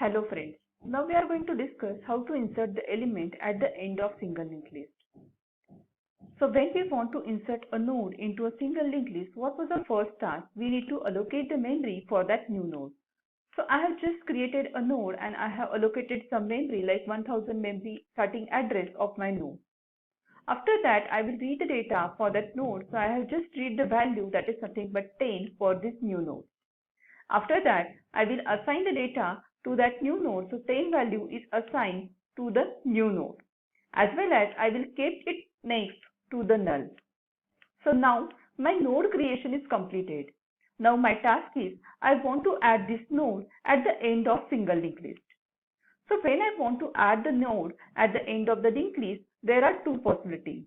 Hello friends, now we are going to discuss how to insert the element at the end of single linked list. So when we want to insert a node into a single linked list, what was the first task? We need to allocate the memory for that new node. So I have just created a node and I have allocated some memory like 1000 memory starting address of my node. After that, I will read the data for that node. So I have just read the value that is nothing but 10 for this new node. After that, I will assign the data to that new node. So 10 value is assigned to the new node, as well as I will keep it next to the null. So now my node creation is completed. Now my task is I want to add this node at the end of single linked list. So when I want to add the node at the end of the linked list, there are two possibilities.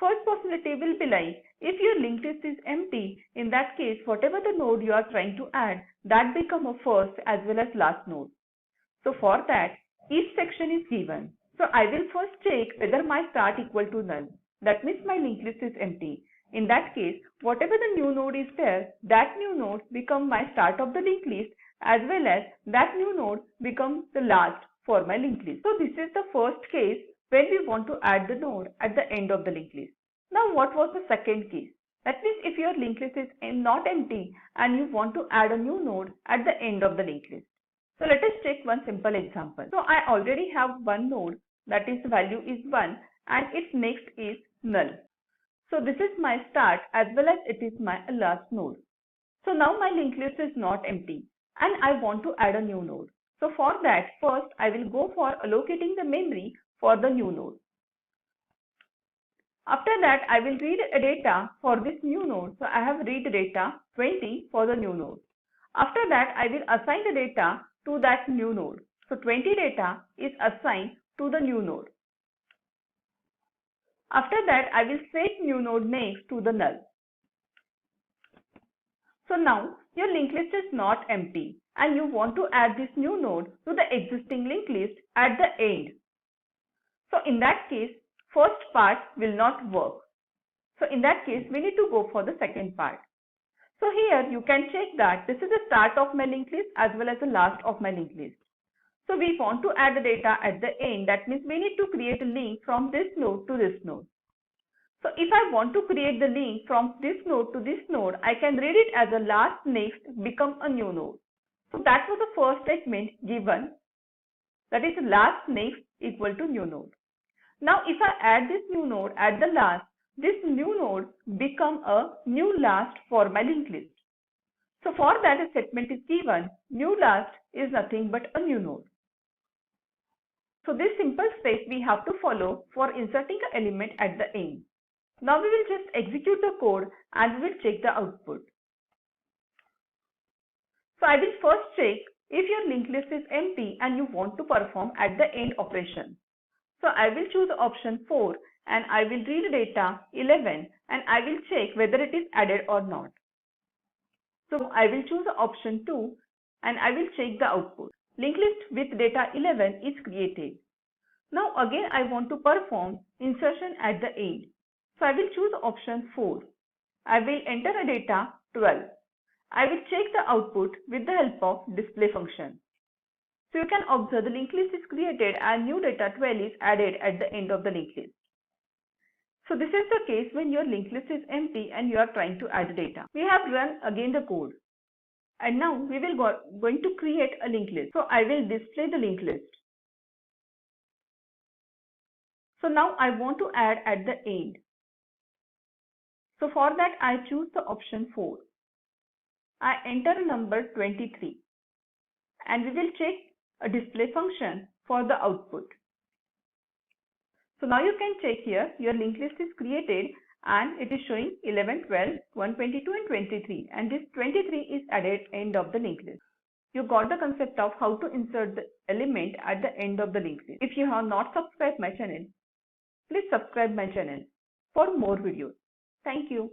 First possibility will be like, if your linked list is empty, in that case, whatever the node you are trying to add, that become a first as well as last node. So for that, each section is given. So I will first check whether my start equal to null. That means my linked list is empty. In that case, whatever the new node is there, that new node become my start of the linked list, as well as that new node becomes the last for my linked list. So this is the first case when we want to add the node at the end of the linked list. Now what was the second case? That means if your linked list is not empty and you want to add a new node at the end of the linked list. So let us take one simple example. So I already have one node, that is value is 1 and its next is null. So this is my start as well as it is my last node. So now my linked list is not empty and I want to add a new node. So for that, first I will go for allocating the memory for the new node. After that, I will read data for this new node. So I have read data 20 for the new node. After that, I will assign the data to that new node. So 20 data is assigned to the new node. After that, I will set new node next to the null. So now your linked list is not empty and you want to add this new node to the existing linked list at the end. So in that case, first part will not work. So in that case, we need to go for the second part. So here you can check that this is the start of my linked list as well as the last of my linked list. So we want to add the data at the end. That means we need to create a link from this node to this node. So if I want to create the link from this node to this node, I can read it as a last next become a new node. So that was the first statement given, that is last next equal to new node. Now if I add this new node at the last, this new node become a new last for my linked list. So for that a statement is given, new last is nothing but a new node. So this simple step we have to follow for inserting an element at the end. Now we will just execute the code and we will check the output. So I will first check if your linked list is empty and you want to perform at the end operation. So I will choose option 4 and I will read data 11 and I will check whether it is added or not. So I will choose option 2 and I will check the output. Linked list with data 11 is created. Now again I want to perform insertion at the end. So I will choose option 4. I will enter a data 12. I will check the output with the help of display function. So you can observe the linked list is created and new data 12 is added at the end of the linked list. So this is the case when your linked list is empty and you are trying to add data. We have run again the code. And now we will going to create a linked list. So I will display the linked list. So now I want to add at the end. So for that I choose the option 4. I enter number 23 and we will check a display function for the output. So now you can check here your linked list is created and it is showing 11, 12, 122 and 23 and this 23 is added end of the linked list. You got the concept of how to insert the element at the end of the linked list. If you have not subscribed my channel, please subscribe my channel for more videos. Thank you.